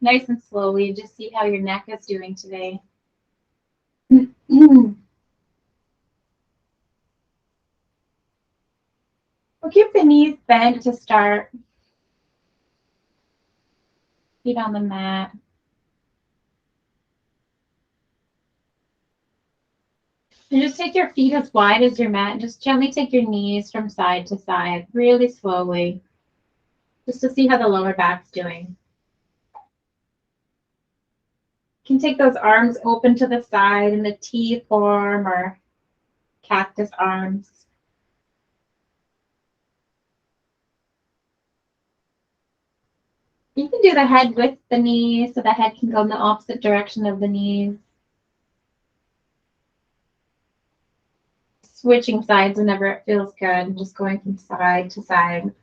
nice and slowly. Just see how your neck is doing today. We'll keep the knees bent to start. Feet on the mat. And just take your feet as wide as your mat and just gently take your knees from side to side, really slowly, just to see how the lower back's doing. You can take those arms open to the side in the T form or cactus arms. You can do the head with the knees so the head can go in the opposite direction of the knees. Switching sides whenever it feels good and just going from side to side.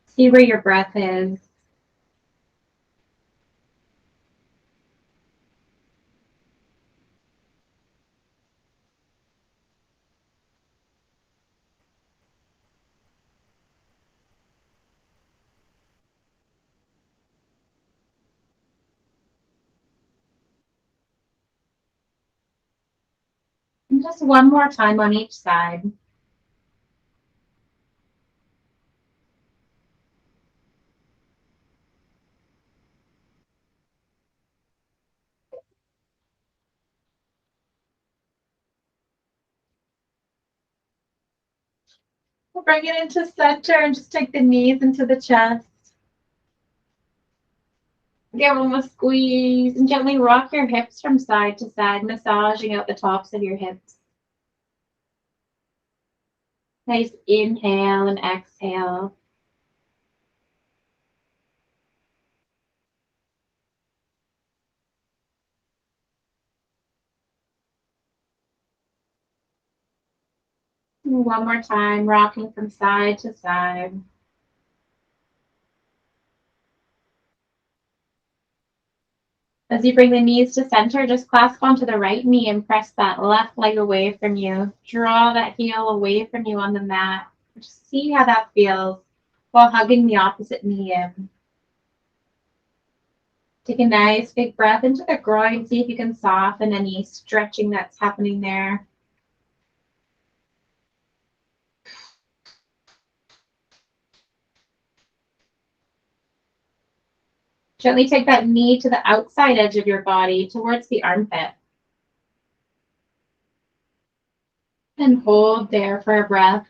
See where your breath is. And just one more time on each side. We'll bring it into center and just take the knees into the chest. Give them a squeeze and gently rock your hips from side to side, massaging out the tops of your hips. Nice inhale and exhale. One more time, rocking from side to side. As you bring the knees to center, just clasp onto the right knee and press that left leg away from you. Draw that heel away from you on the mat. Just see how that feels while hugging the opposite knee in. Take a nice big breath into the groin. See if you can soften any stretching that's happening there. Gently take that knee to the outside edge of your body towards the armpit. And hold there for a breath.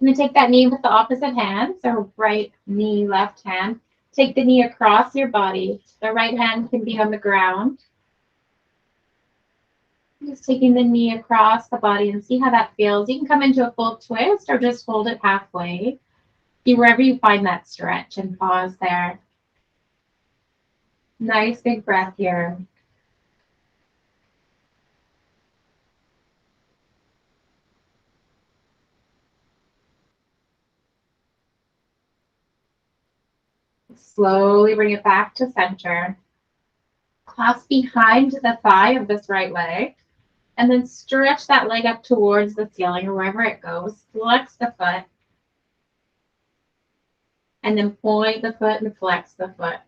I'm going to take that knee with the opposite hand, so right knee, left hand. Take the knee across your body. The right hand can be on the ground. Just taking the knee across the body and see how that feels. You can come into a full twist or just hold it halfway. See wherever you find that stretch and pause there. Nice big breath here. Slowly bring it back to center. Clasp behind the thigh of this right leg. And then stretch that leg up towards the ceiling or wherever it goes. Flex the foot. And then point the foot and flex the foot.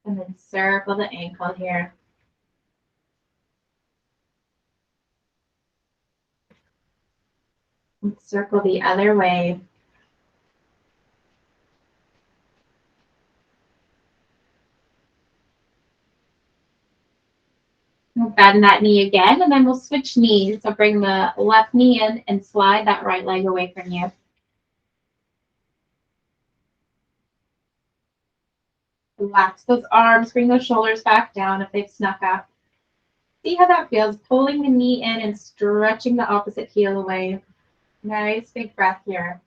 And then circle the ankle here. And circle the other way. We'll bend that knee again, and then we'll switch knees. So bring the left knee in and slide that right leg away from you. Relax those arms, bring those shoulders back down if they've snuck up. See how that feels, pulling the knee in and stretching the opposite heel away. Nice big breath here.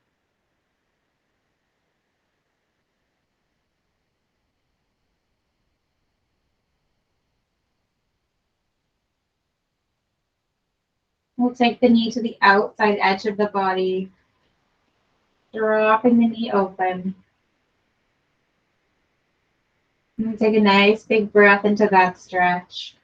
We'll take the knee to the outside edge of the body, dropping the knee open. And take a nice big breath into that stretch.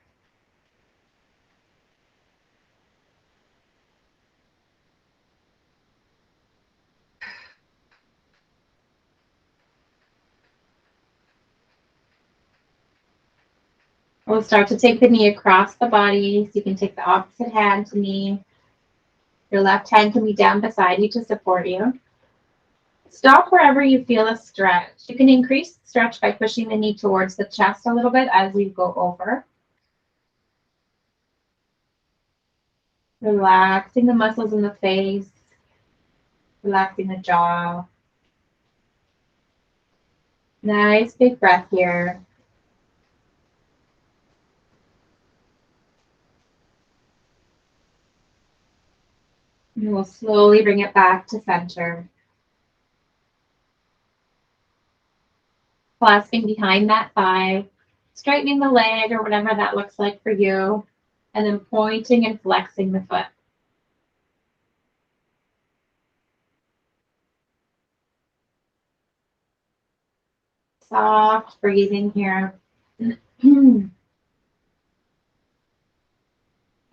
We'll start to take the knee across the body. So you can take the opposite hand to knee. Your left hand can be down beside you to support you. Stop wherever you feel a stretch. You can increase the stretch by pushing the knee towards the chest a little bit as you go over. Relaxing the muscles in the face. Relaxing the jaw. Nice big breath here. And we'll slowly bring it back to center. Clasping behind that thigh, straightening the leg or whatever that looks like for you, and then pointing and flexing the foot. Soft breathing here. And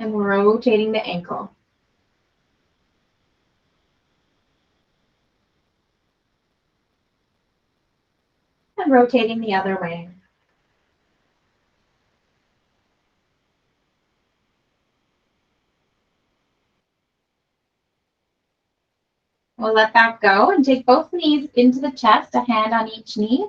rotating the ankle. And rotating the other way. We'll let that go and take both knees into the chest, a hand on each knee.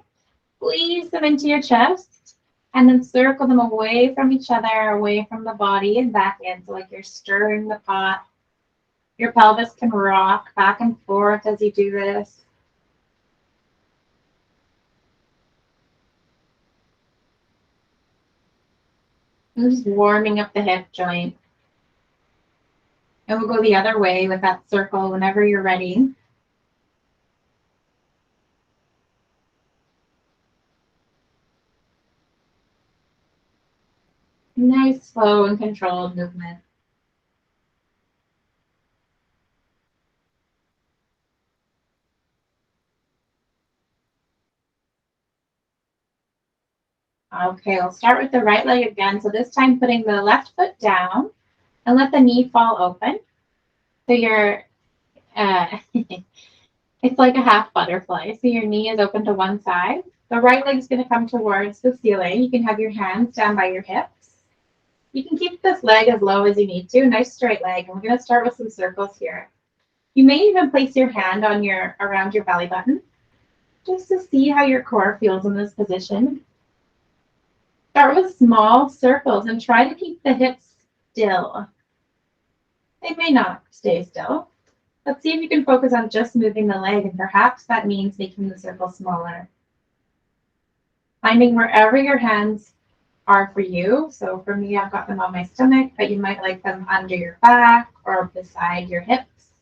Squeeze them into your chest and then circle them away from each other, away from the body and back in. So like you're stirring the pot. Your pelvis can rock back and forth as you do this. And just warming up the hip joint. And we'll go the other way with that circle whenever you're ready. Nice, slow, and controlled movement. Okay, we'll start with the right leg again. So this time putting the left foot down and let the knee fall open. So you're, it's like a half butterfly. So your knee is open to one side. The right leg is going to come towards the ceiling. You can have your hands down by your hips. You can keep this leg as low as you need to. Nice straight leg. And we're going to start with some circles here. You may even place your hand on around your belly button just to see how your core feels in this position. Start with small circles and try to keep the hips still. They may not stay still. Let's see if you can focus on just moving the leg, and perhaps that means making the circle smaller. Finding wherever your hands are for you. So for me, I've got them on my stomach, but you might like them under your back or beside your hips.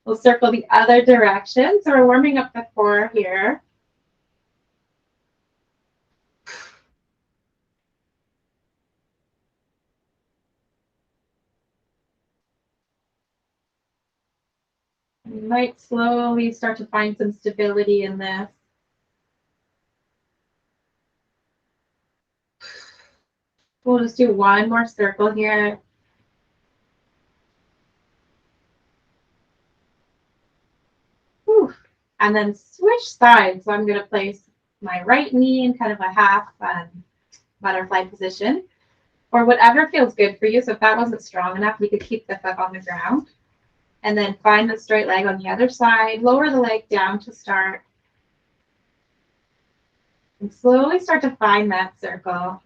We'll circle the other direction. So we're warming up the core here. You might slowly start to find some stability in this. We'll just do one more circle here. Whew. And then switch sides. So I'm going to place my right knee in kind of a half butterfly position, or whatever feels good for you. So if that wasn't strong enough, you could keep the foot on the ground. And then find the straight leg on the other side. Lower the leg down to start. And slowly start to find that circle.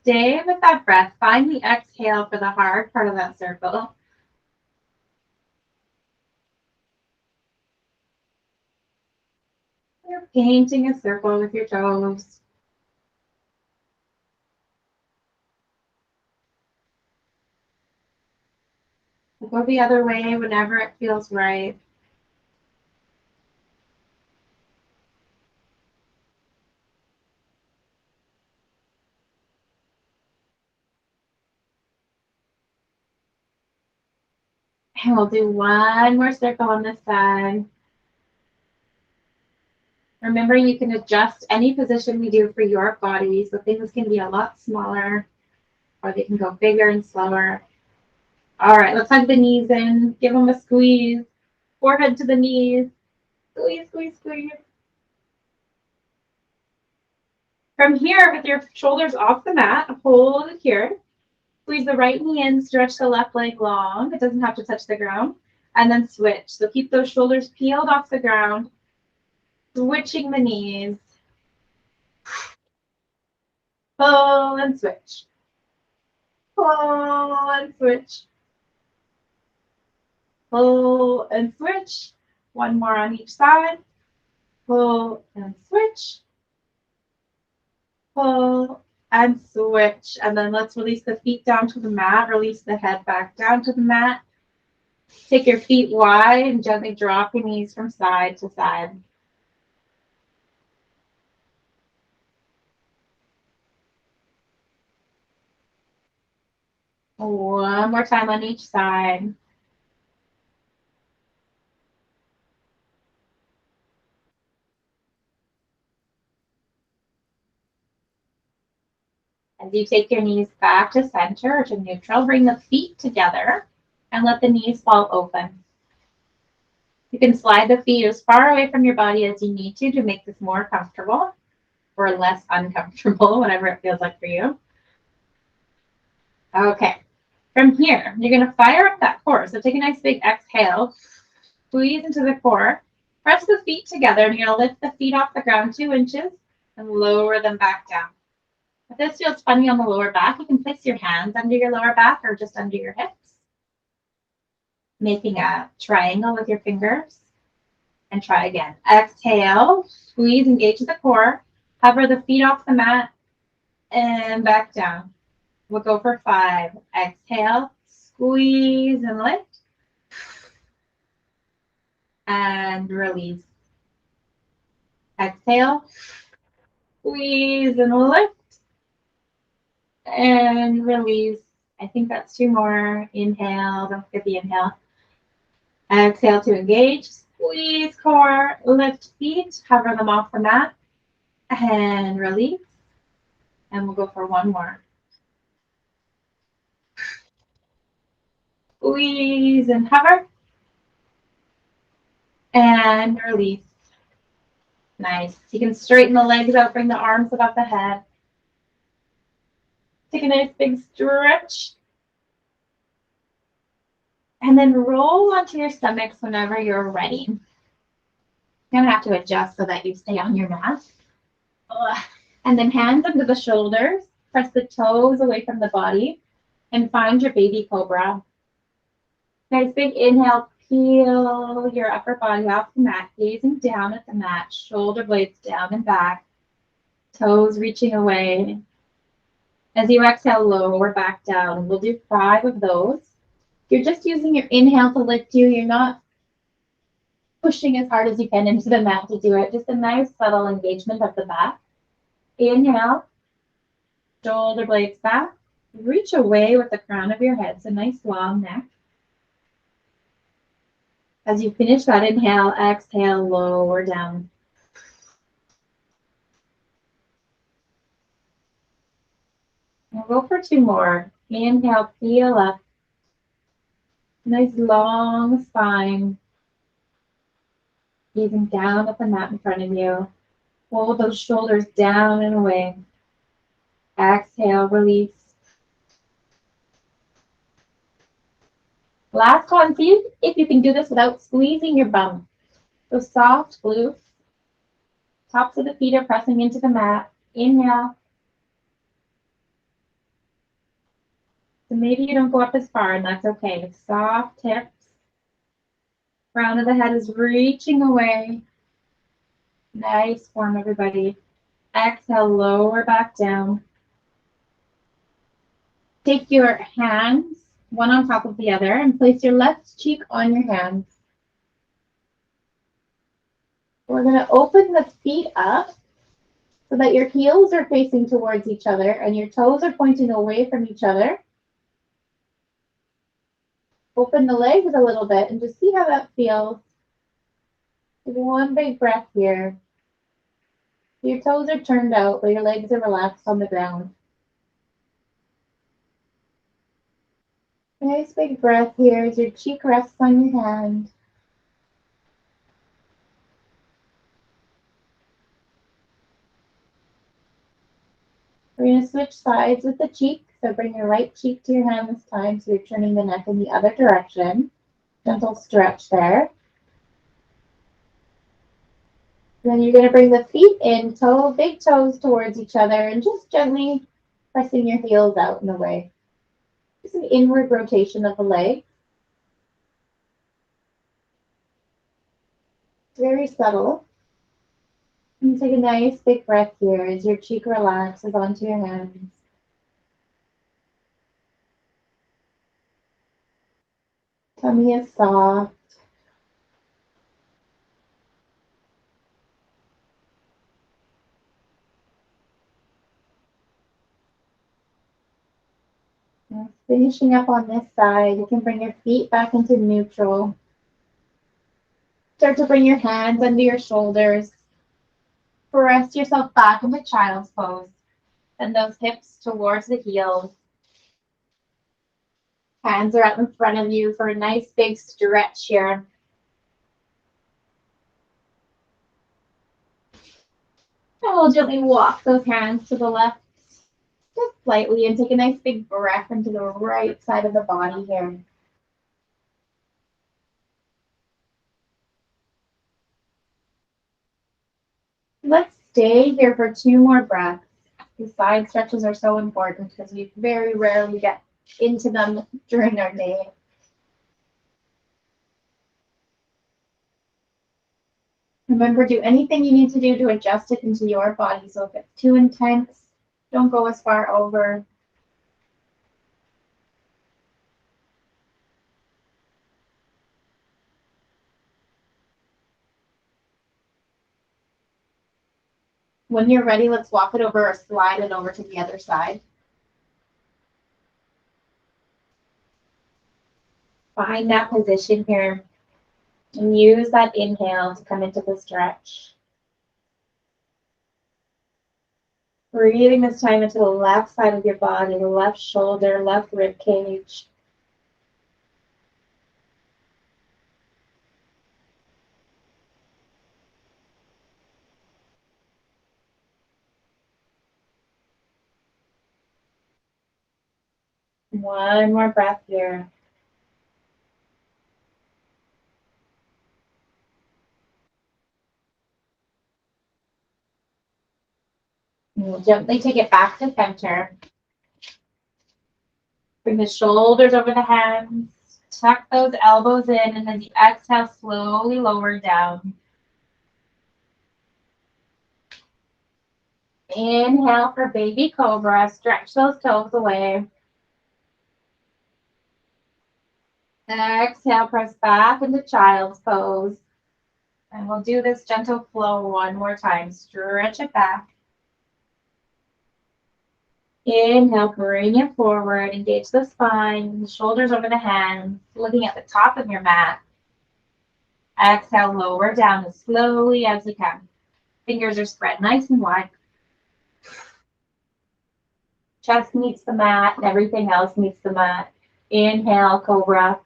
Stay with that breath. Find the exhale for the hard part of that circle. You're painting a circle with your toes. Go the other way whenever it feels right. And we'll do one more circle on this side. Remember, you can adjust any position we do for your body, so things can be a lot smaller or they can go bigger and slower. All right, let's hug the knees in, give them a squeeze, forehead to the knees, squeeze, squeeze, squeeze. From here, with your shoulders off the mat, hold it here. Squeeze the right knee in, stretch the left leg long. It doesn't have to touch the ground. And then switch. So keep those shoulders peeled off the ground, switching the knees. Pull and switch. Pull and switch. Pull and switch. One more on each side. Pull and switch. Pull and switch. And then let's release the feet down to the mat. Release the head back down to the mat. Take your feet wide and gently drop your knees from side to side. One more time on each side. As you take your knees back to center or to neutral, bring the feet together and let the knees fall open. You can slide the feet as far away from your body as you need to make this more comfortable or less uncomfortable, whatever it feels like for you. Okay, from here, you're going to fire up that core. So take a nice big exhale, squeeze into the core, press the feet together, and you're going to lift the feet off the ground 2 inches and lower them back down. If this feels funny on the lower back, you can place your hands under your lower back or just under your hips, making a triangle with your fingers. And try again. Exhale, squeeze, engage the core, hover the feet off the mat, and back down. We'll go for 5. Exhale, squeeze and lift, and release. Exhale, squeeze and lift, and release. I think that's 2 more. Inhale, don't forget the inhale. Exhale to engage, squeeze core, lift feet, hover them off the mat, and release. And we'll go for 1 more. Squeeze and hover, and release. Nice. You can straighten the legs out, bring the arms above the head. Take a nice big stretch. And then roll onto your stomachs whenever you're ready. You're going to have to adjust so that you stay on your mat. And then hands under the shoulders. Press the toes away from the body. And find your baby cobra. Nice big inhale. Peel your upper body off the mat. Gazing down at the mat. Shoulder blades down and back. Toes reaching away. As you exhale, lower back down. We'll do 5 of those. You're just using your inhale to lift you. You're not pushing as hard as you can into the mat to do it. Just a nice subtle engagement of the back. Inhale, shoulder blades back. Reach away with the crown of your head. So nice long neck. As you finish that inhale, exhale, lower down. We'll go for 2 more. Inhale, peel up. Nice long spine. Gazing down at the mat in front of you. Hold those shoulders down and away. Exhale, release. Last one, see if you can do this without squeezing your bum. So soft glutes. Tops of the feet are pressing into the mat. Inhale. So maybe you don't go up as far, and that's okay. Soft hips. Crown of the head is reaching away. Nice form, everybody. Exhale, lower back down. Take your hands, one on top of the other, and place your left cheek on your hands. We're going to open the feet up so that your heels are facing towards each other and your toes are pointing away from each other. Open the legs a little bit and just see how that feels. Take one big breath here. Your toes are turned out, but your legs are relaxed on the ground. Nice big breath here as your cheek rests on your hand. We're going to switch sides with the cheek. So bring your right cheek to your hand this time so you're turning the neck in the other direction. Gentle stretch there. Then you're going to bring the feet in, big toes towards each other, and just gently pressing your heels out and away. Just an inward rotation of the leg. Very subtle. And take a nice big breath here as your cheek relaxes onto your hands. Tummy is soft. And finishing up on this side, you can bring your feet back into neutral. Start to bring your hands under your shoulders. Press yourself back into child's pose. Send those hips towards the heels. Hands are out in front of you for a nice big stretch here. And we'll gently walk those hands to the left just slightly and take a nice big breath into the right side of the body here. Let's stay here for 2 more breaths. These side stretches are so important because we very rarely get into them during our day. Remember, do anything you need to do to adjust it into your body. So if it's too intense, don't go as far over. When you're ready, let's walk it over or slide it over to the other side. Find that position here and use that inhale to come into the stretch. Breathing this time into the left side of your body, the left shoulder, left rib cage. One more breath here. And we'll gently take it back to center. Bring the shoulders over the hands. Tuck those elbows in, and then you exhale, slowly lower down. Inhale for baby cobra. Stretch those toes away. Exhale, press back into child's pose. And we'll do this gentle flow one more time. Stretch it back. Inhale, bring it forward. Engage the spine, shoulders over the hands, looking at the top of your mat. Exhale, lower down as slowly as you can. Fingers are spread nice and wide. Chest meets the mat, and everything else meets the mat. Inhale, cobra.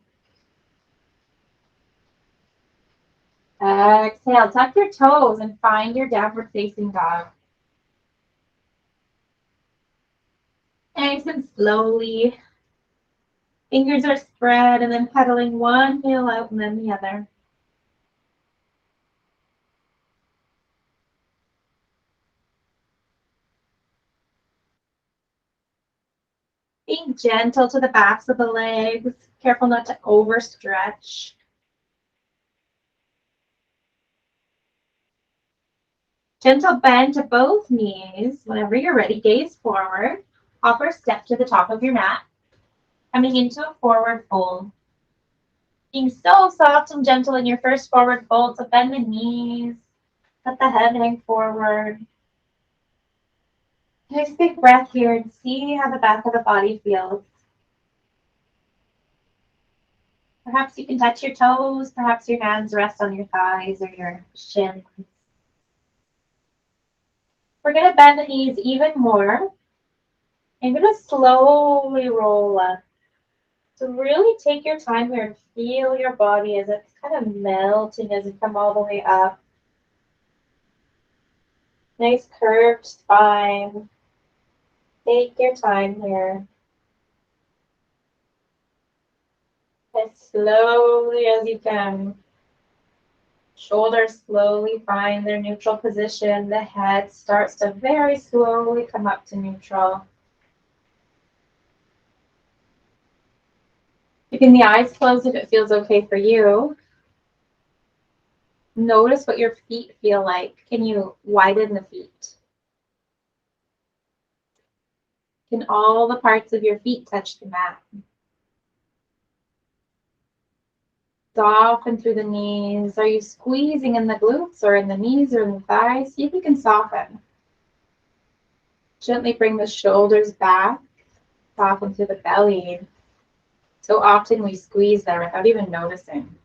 Exhale, tuck your toes and find your downward facing dog. Nice and slowly. Fingers are spread and then pedaling one heel out and then the other. Being gentle to the backs of the legs. Careful not to overstretch. Gentle bend to both knees. Whenever you're ready, gaze forward. Hop or step to the top of your mat. Coming into a forward fold. Being so soft and gentle in your first forward fold, so bend the knees. Let the head hang forward. Nice big breath here and see how the back of the body feels. Perhaps you can touch your toes. Perhaps your hands rest on your thighs or your shins. We're going to bend the knees even more. I'm going to slowly roll up. So really take your time here and feel your body as it's kind of melting as you come all the way up. Nice curved spine. Take your time here. As slowly as you can. Shoulders slowly find their neutral position. The head starts to very slowly come up to neutral. Keeping the eyes closed if it feels okay for you. Notice what your feet feel like. Can you widen the feet? Can all the parts of your feet touch the mat? Soften through the knees. Are you squeezing in the glutes or in the knees or in the thighs? See if you can soften. Gently bring the shoulders back. Soften through the belly. So often we squeeze there without even noticing.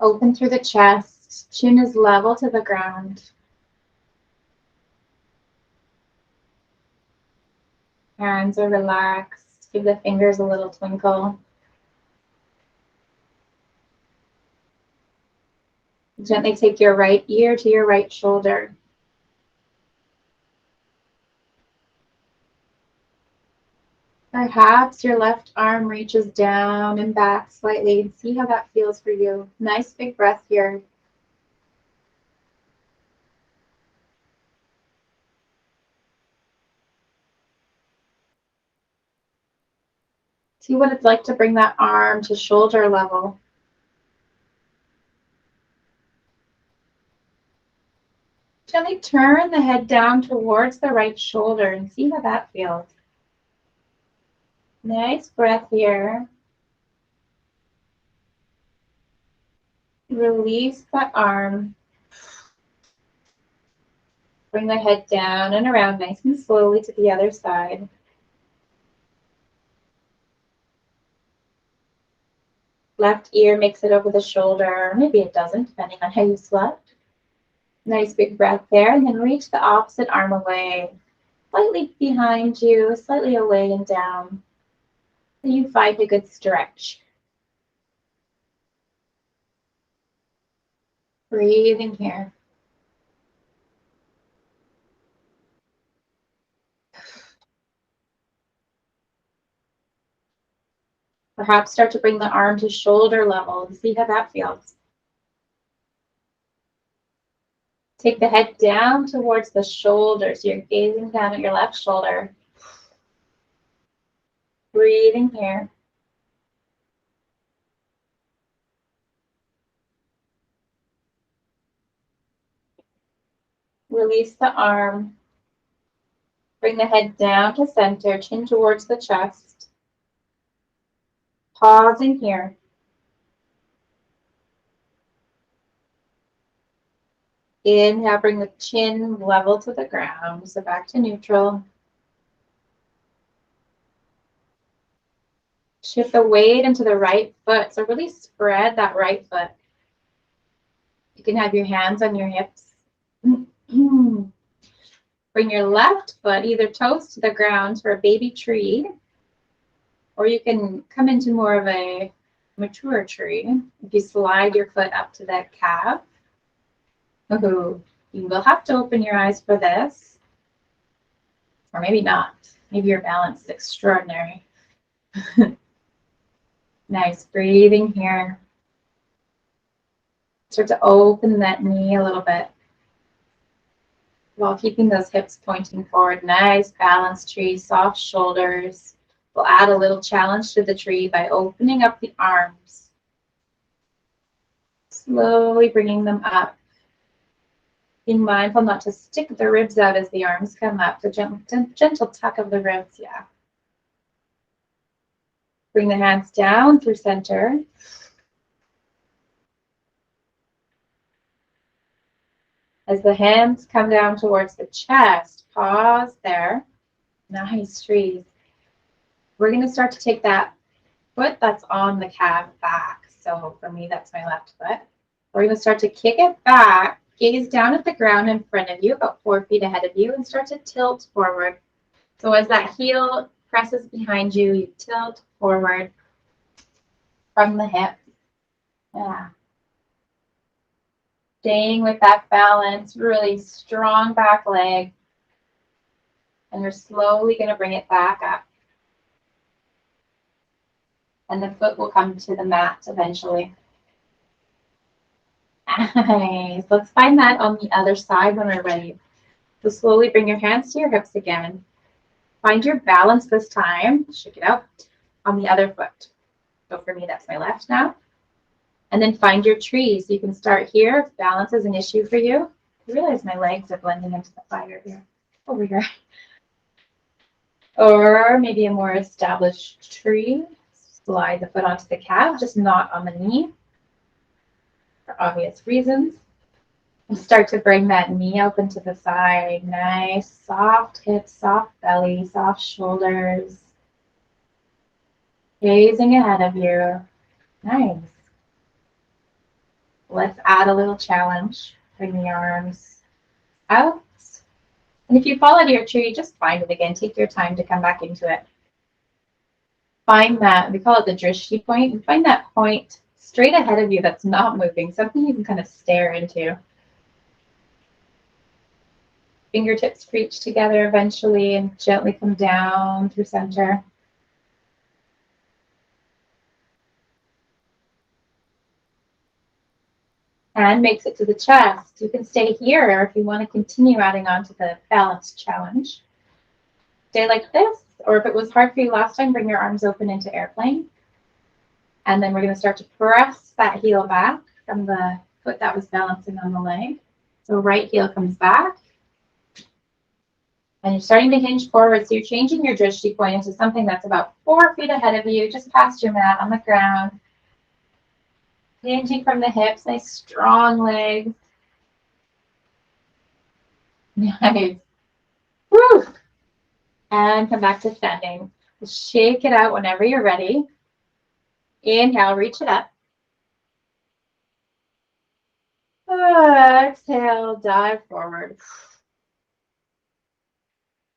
Open through the chest. Chin is level to the ground. Hands are relaxed. Give the fingers a little twinkle. Gently take your right ear to your right shoulder. Perhaps your left arm reaches down and back slightly. See how that feels for you. Nice big breath here. See what it's like to bring that arm to shoulder level. Gently turn the head down towards the right shoulder and see how that feels. Nice breath here. Release that arm. Bring the head down and around nice and slowly to the other side. Left ear makes it over the shoulder. Maybe it doesn't, depending on how you slept. Nice big breath there, and then reach the opposite arm away. Slightly behind you, slightly away and down. So you find a good stretch. Breathing here. Perhaps start to bring the arm to shoulder level and see how that feels. Take the head down towards the shoulder, so you're gazing down at your left shoulder. Breathing here. Release the arm. Bring the head down to center, chin towards the chest. Pausing here. Inhale, bring the chin level to the ground, so back to neutral. Shift the weight into the right foot, so really spread that right foot. You can have your hands on your hips. Bring your left foot, either toes to the ground for a baby tree, or you can come into more of a mature tree. If you slide your foot up to that calf. Ooh, you will have to open your eyes for this, or maybe not. Maybe your balance is extraordinary. Nice, breathing here. Start to open that knee a little bit while keeping those hips pointing forward. Nice balanced tree, soft shoulders. We'll add a little challenge to the tree by opening up the arms. Slowly bringing them up. Being mindful not to stick the ribs out as the arms come up. The gentle tuck of the ribs, yeah. Bring the hands down through center. As the hands come down towards the chest, pause there. Nice, trees. We're going to start to take that foot that's on the calf back. So for me, that's my left foot. We're going to start to kick it back, gaze down at the ground in front of you, about 4 feet ahead of you, and start to tilt forward. So as that heel presses behind you, you tilt forward from the hip. Yeah. Staying with that balance, really strong back leg. And you're slowly going to bring it back up. And the foot will come to the mat eventually. Nice. Let's find that on the other side when we're ready. So slowly bring your hands to your hips again. Find your balance this time. Shake it out on the other foot. So for me, that's my left now. And then find your tree. So you can start here if balance is an issue for you. I realize my legs are blending into the fire here. Over here. Or maybe a more established tree. Slide the foot onto the calf, just not on the knee for obvious reasons. And start to bring that knee open to the side. Nice, soft hips, soft belly, soft shoulders. Gazing ahead of you. Nice. Let's add a little challenge. Bring the arms out. And if you fall out of your tree, just find it again. Take your time to come back into it. Find that, we call it the drishti point, and find that point straight ahead of you that's not moving, something you can kind of stare into. Fingertips reach together eventually and gently come down through center. And makes it to the chest. You can stay here if you want to continue adding on to the balance challenge. Stay like this, or if it was hard for you last time, bring your arms open into airplane. And then we're going to start to press that heel back from the foot that was balancing on the leg. So right heel comes back. And you're starting to hinge forward, so you're changing your drishti point into something that's about 4 feet ahead of you, just past your mat on the ground. Hinging from the hips, nice strong legs. Nice. Woo! And come back to standing. Shake it out whenever you're ready. Inhale, reach it up. Exhale, dive forward.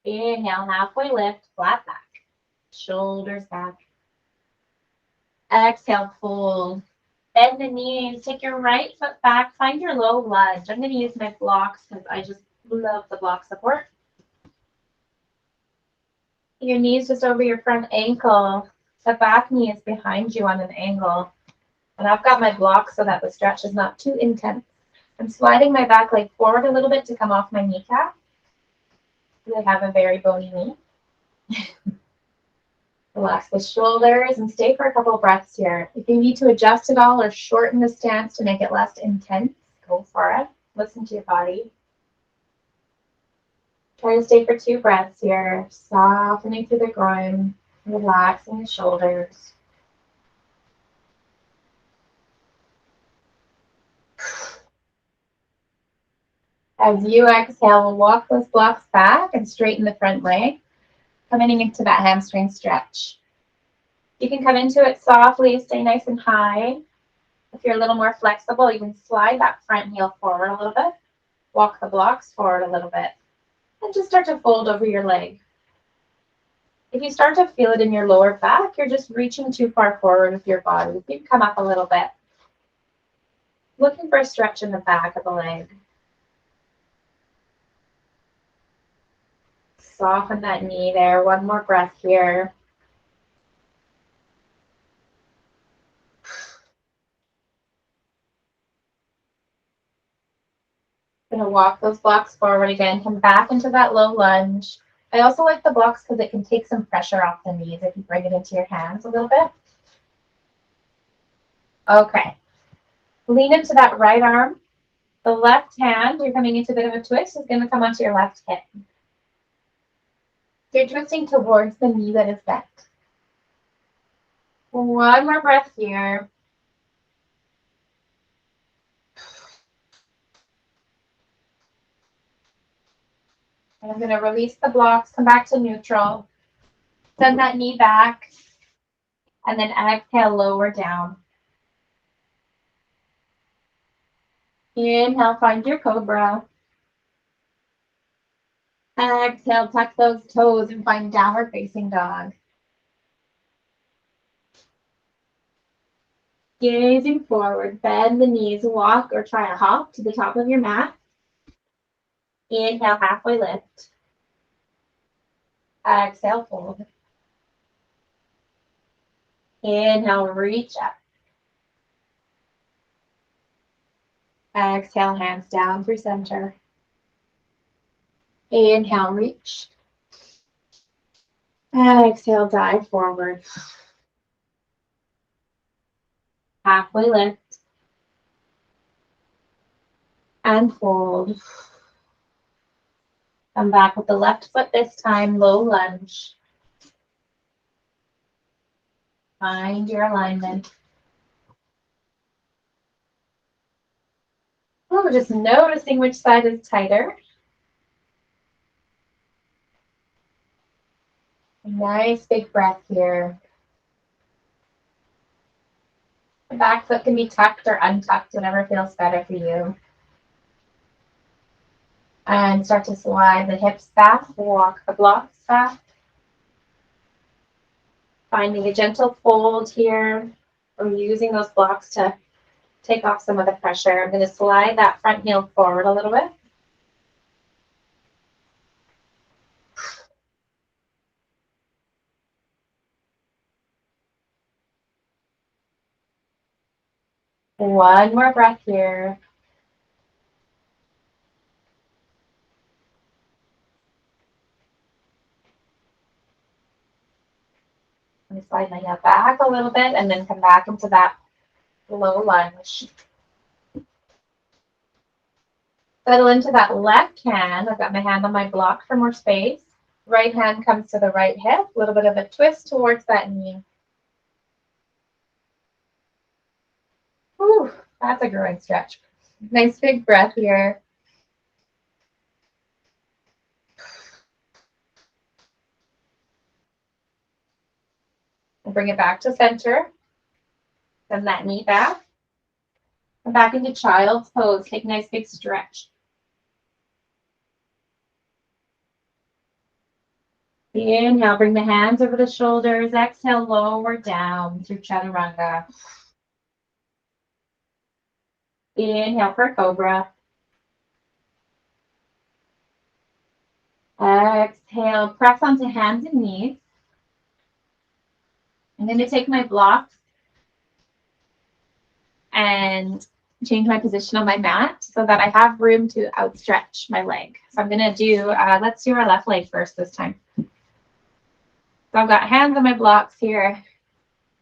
Inhale, halfway lift, flat back. Shoulders back. Exhale, fold. Bend the knees. Take your right foot back. Find your low lunge. I'm going to use my blocks because I just love the block support. Your knees just over your front ankle. The back knee is behind you on an angle. And I've got my blocks so that the stretch is not too intense. I'm sliding my back leg forward a little bit to come off my kneecap. I have a very bony knee. Relax the shoulders and stay for a couple of breaths here. If you need to adjust it all or shorten the stance to make it less intense, go for it. Listen to your body. Try to stay for 2 breaths here, softening through the groin, relaxing the shoulders. As you exhale, we'll walk those blocks back and straighten the front leg, coming into that hamstring stretch. You can come into it softly, stay nice and high. If you're a little more flexible, you can slide that front heel forward a little bit, walk the blocks forward a little bit, and just start to fold over your leg. If you start to feel it in your lower back, you're just reaching too far forward with your body. You can come up a little bit. Looking for a stretch in the back of the leg. Soften that knee there. One more breath here. Going to walk those blocks forward again. Come back into that low lunge. I also like the blocks because it can take some pressure off the knees if you bring it into your hands a little bit. Okay. Lean into that right arm. The left hand, you're coming into a bit of a twist, is going to come onto your left hip. You're twisting towards the knee that is bent. One more breath here. And I'm going to release the blocks, come back to neutral. Send that knee back. And then exhale, lower down. Inhale, find your cobra. Exhale, tuck those toes and find downward facing dog. Gazing forward, bend the knees, walk or try a hop to the top of your mat. Inhale, halfway lift. Exhale, fold. Inhale, reach up. Exhale, hands down through center. Inhale, reach. Exhale, dive forward. Halfway lift. And fold. Come back with the left foot this time, low lunge. Find your alignment. Oh, we're just noticing which side is tighter. Nice big breath here. The back foot can be tucked or untucked, whatever feels better for you. And start to slide the hips back, walk the blocks back. Finding a gentle fold here, or using those blocks to take off some of the pressure. I'm going to slide that front heel forward a little bit. One more breath here. I'm going to slide my heel back a little bit and then come back into that low lunge. Settle into that left hand. I've got my hand on my block for more space. Right hand comes to the right hip. A little bit of a twist towards that knee. Whew, that's a groin stretch. Nice big breath here. We'll bring it back to center. Send that knee back. Come back into child's pose. Take a nice big stretch. Inhale, bring the hands over the shoulders. Exhale, lower down through chaturanga. Inhale for cobra. Exhale, press onto hands and knees. I'm going to take my blocks and change my position on my mat so that I have room to outstretch my leg. So I'm going to do, let's do our left leg first this time. So I've got hands on my blocks here,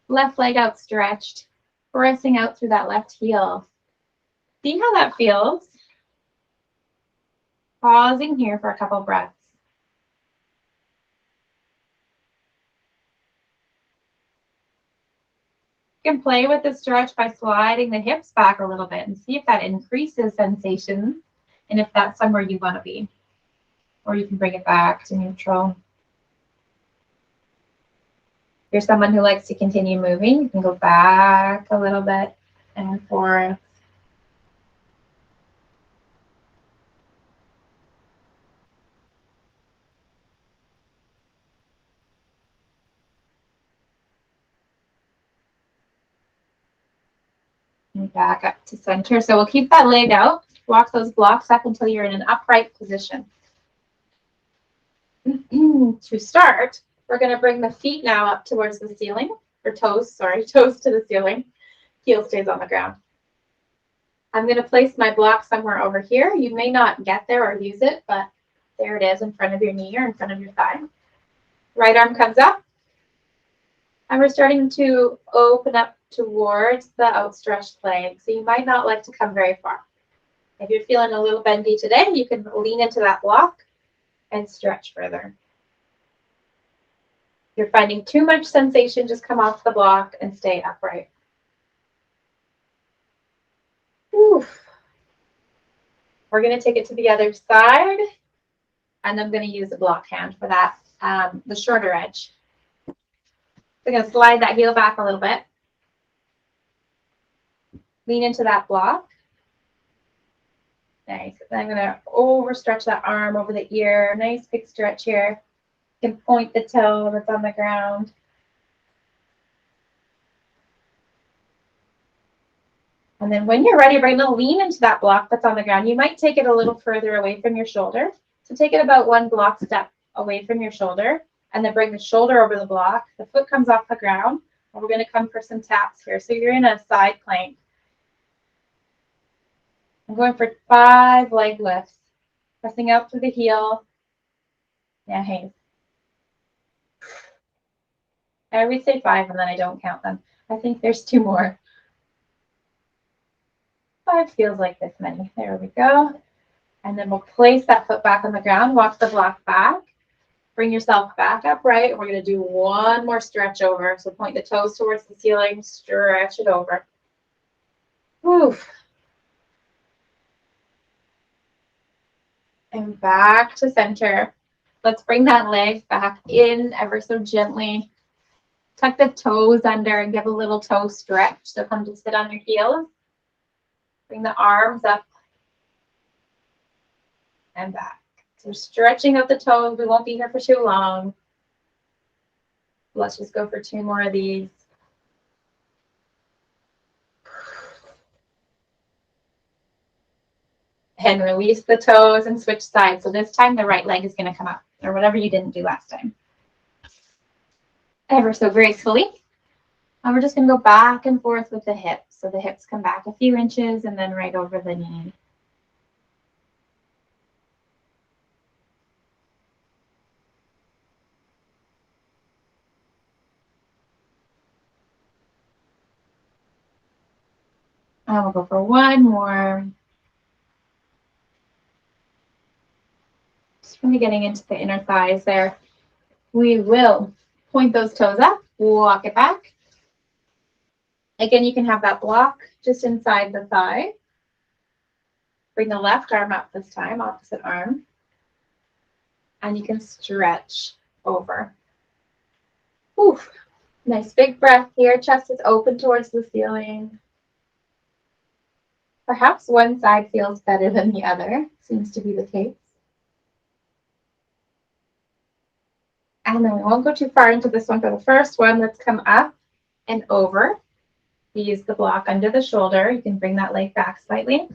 left leg outstretched, pressing out through that left heel. See how that feels? Pausing here for a couple breaths. You can play with the stretch by sliding the hips back a little bit and see if that increases sensation and if that's somewhere you want to be. Or you can bring it back to neutral. If you're someone who likes to continue moving, you can go back a little bit and forth. And back up to center. So we'll keep that leg out. Walk those blocks up until you're in an upright position. To start, we're going to bring the feet now up towards the ceiling, or toes to the ceiling. Heel stays on the ground. I'm going to place my block somewhere over here. You may not get there or use it, but there it is in front of your knee or in front of your thigh. Right arm comes up. And we're starting to open up towards the outstretched leg. So you might not like to come very far. If you're feeling a little bendy today, you can lean into that block and stretch further. If you're finding too much sensation, just come off the block and stay upright. Oof. We're going to take it to the other side, and I'm going to use a block hand for that, the shorter edge. So I'm going to slide that heel back a little bit. Lean into that block. Nice. Then I'm going to overstretch that arm over the ear. Nice big stretch here. You can point the toe that's on the ground. And then when you're ready, we're going to lean into that block that's on the ground. You might take it a little further away from your shoulder. So take it about one block step away from your shoulder, and then bring the shoulder over the block. The foot comes off the ground, and we're going to come for some taps here. So you're in a side plank. I'm going for 5 leg lifts. Pressing out through the heel. Yeah, hey. I always say 5 and then I don't count them. I think there's 2 more. 5 feels like this many. There we go. And then we'll place that foot back on the ground. Walk the block back. Bring yourself back upright. We're going to do one more stretch over. So point the toes towards the ceiling. Stretch it over. Oof. And back to center. Let's bring that leg back in ever so gently. Tuck the toes under and give a little toe stretch. So come to sit on your heels. Bring the arms up and back. So stretching out the toes. We won't be here for too long. Let's just go for 2 more of these. And release the toes and switch sides. So this time the right leg is going to come up, or whatever you didn't do last time. Ever so gracefully. And we're just going to go back and forth with the hips. So the hips come back a few inches and then right over the knee. And we'll go for 1 more. Just really getting into the inner thighs there. We will point those toes up, walk it back. Again, you can have that block just inside the thigh. Bring the left arm up this time, opposite arm. And you can stretch over. Oof. Nice big breath here. Chest is open towards the ceiling. Perhaps one side feels better than the other. Seems to be the case. And then we won't go too far into this one for the first one. Let's come up and over. Use the block under the shoulder. You can bring that leg back slightly.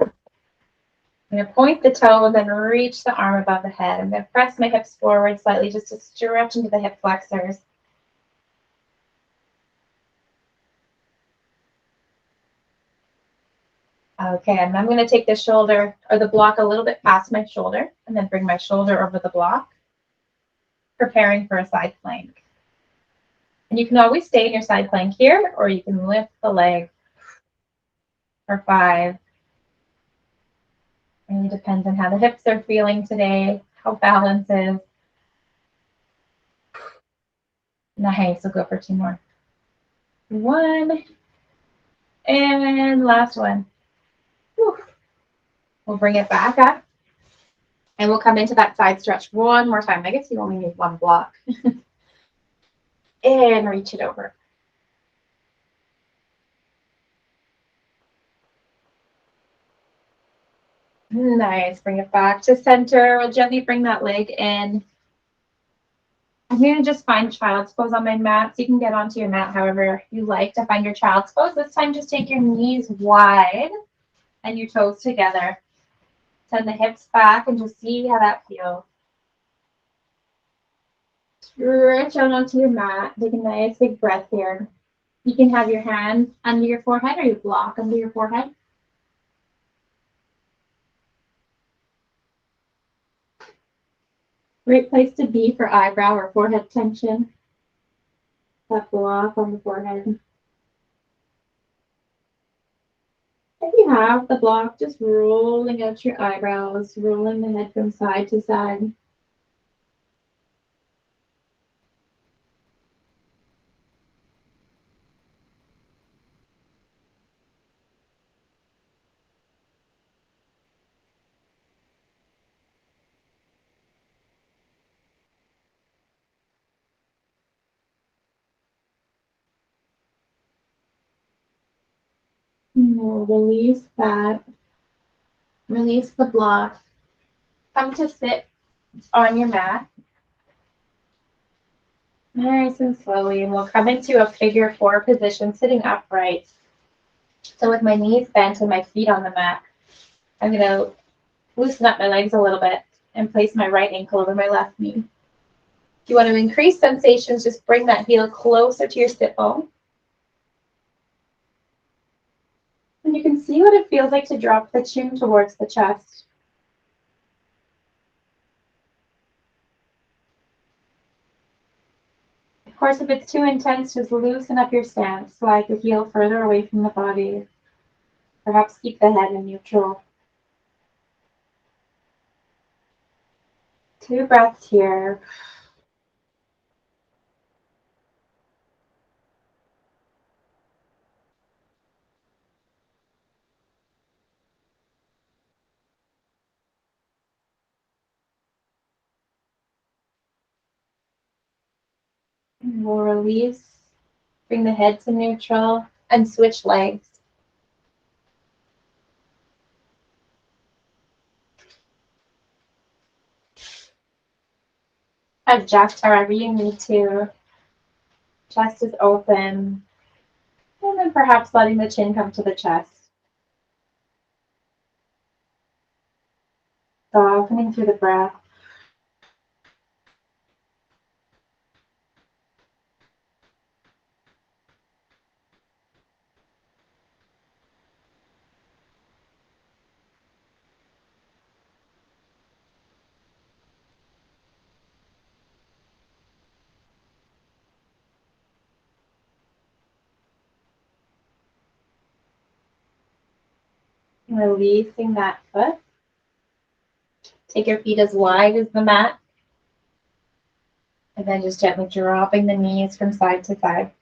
I'm going to point the toe and then reach the arm above the head. I'm going to press my hips forward slightly just to stretch into the hip flexors. Okay, and I'm going to take the shoulder or the block a little bit past my shoulder and then bring my shoulder over the block, preparing for a side plank. And you can always stay in your side plank here, or you can lift the leg for 5. It really depends on how the hips are feeling today, how balance is. Nice, we'll go for 2 more. 1, and last one. Whew. We'll bring it back up, and we'll come into that side stretch 1 more time. I guess you only need 1 block. And reach it over. Nice, bring it back to center. We'll gently bring that leg in. I'm going to just find child's pose on my mat. So you can get onto your mat however you like to find your child's pose. This time just take your knees wide and your toes together. Send the hips back and just see how that feels. Stretch out onto your mat. Take a nice big breath here. You can have your hand under your forehead or your block under your forehead. Great place to be for eyebrow or forehead tension. That block on the forehead. If you have the block, just rolling out your eyebrows, rolling the head from side to side. We'll release that. Release the block. Come to sit on your mat. Nice and slowly. And we'll come into a figure 4 position, sitting upright. So with my knees bent and my feet on the mat, I'm going to loosen up my legs a little bit and place my right ankle over my left knee. If you want to increase sensations, just bring that heel closer to your sit bone. And you can see what it feels like to drop the chin towards the chest. Of course, if it's too intense, just loosen up your stance. Slide the heel further away from the body. Perhaps keep the head in neutral. 2 breaths here. And we'll release. Bring the head to neutral and switch legs. Adjust however you need to. Chest is open. And then perhaps letting the chin come to the chest. Softening through the breath. Releasing that foot. Take your feet as wide as the mat. And then just gently dropping the knees from side to side.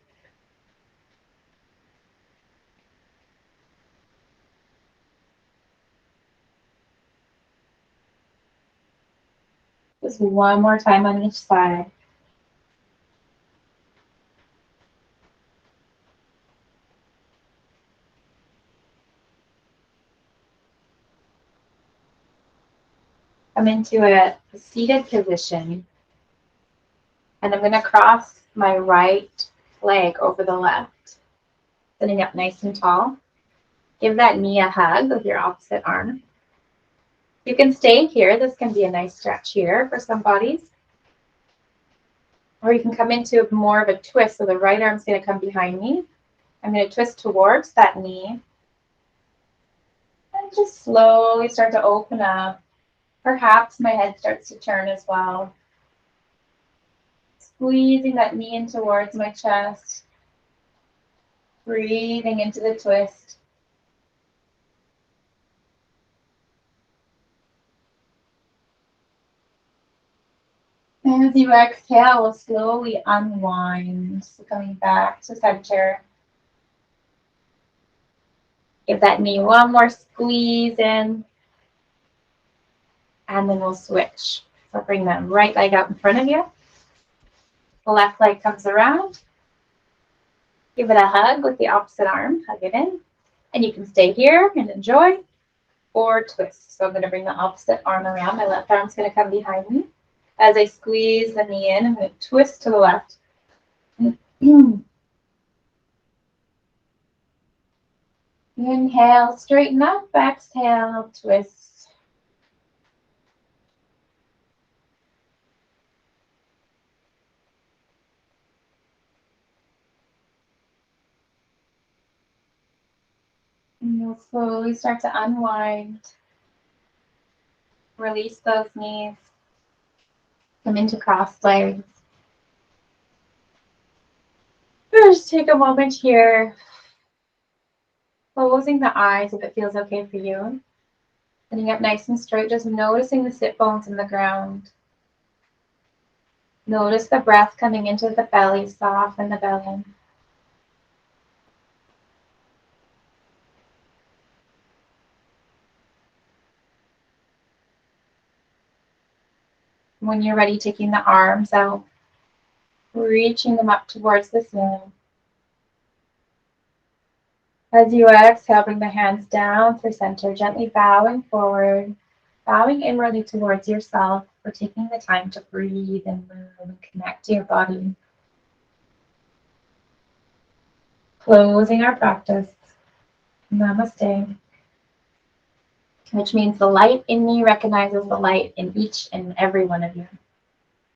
Just one more time on each side. Come into a seated position. And I'm going to cross my right leg over the left. Sitting up nice and tall. Give that knee a hug with your opposite arm. You can stay here. This can be a nice stretch here for some bodies. Or you can come into more of a twist. So the right arm's going to come behind me. I'm going to twist towards that knee. And just slowly start to open up. Perhaps my head starts to turn as well. Squeezing that knee in towards my chest. Breathing into the twist. And as you exhale, we'll slowly unwind. So coming back to center. Give that knee one more squeeze in. And then we'll switch. So bring that right leg out in front of you. The left leg comes around. Give it a hug with the opposite arm. Hug it in. And you can stay here and enjoy. Or twist. So I'm going to bring the opposite arm around. My left arm's going to come behind me. As I squeeze the knee in, I'm going to twist to the left. Inhale, straighten up. Exhale, twist. And you'll slowly start to unwind. Release those knees. Come into crossed legs. Just take a moment here. Closing the eyes if it feels okay for you. Sitting up nice and straight, just noticing the sit bones in the ground. Notice the breath coming into the belly, soften the belly. When you're ready, taking the arms out, reaching them up towards the ceiling. As you exhale, bring the hands down through center, gently bowing forward, bowing inwardly towards yourself for taking the time to breathe and move and connect to your body. Closing our practice. Namaste. Which means the light in me recognizes the light in each and every one of you.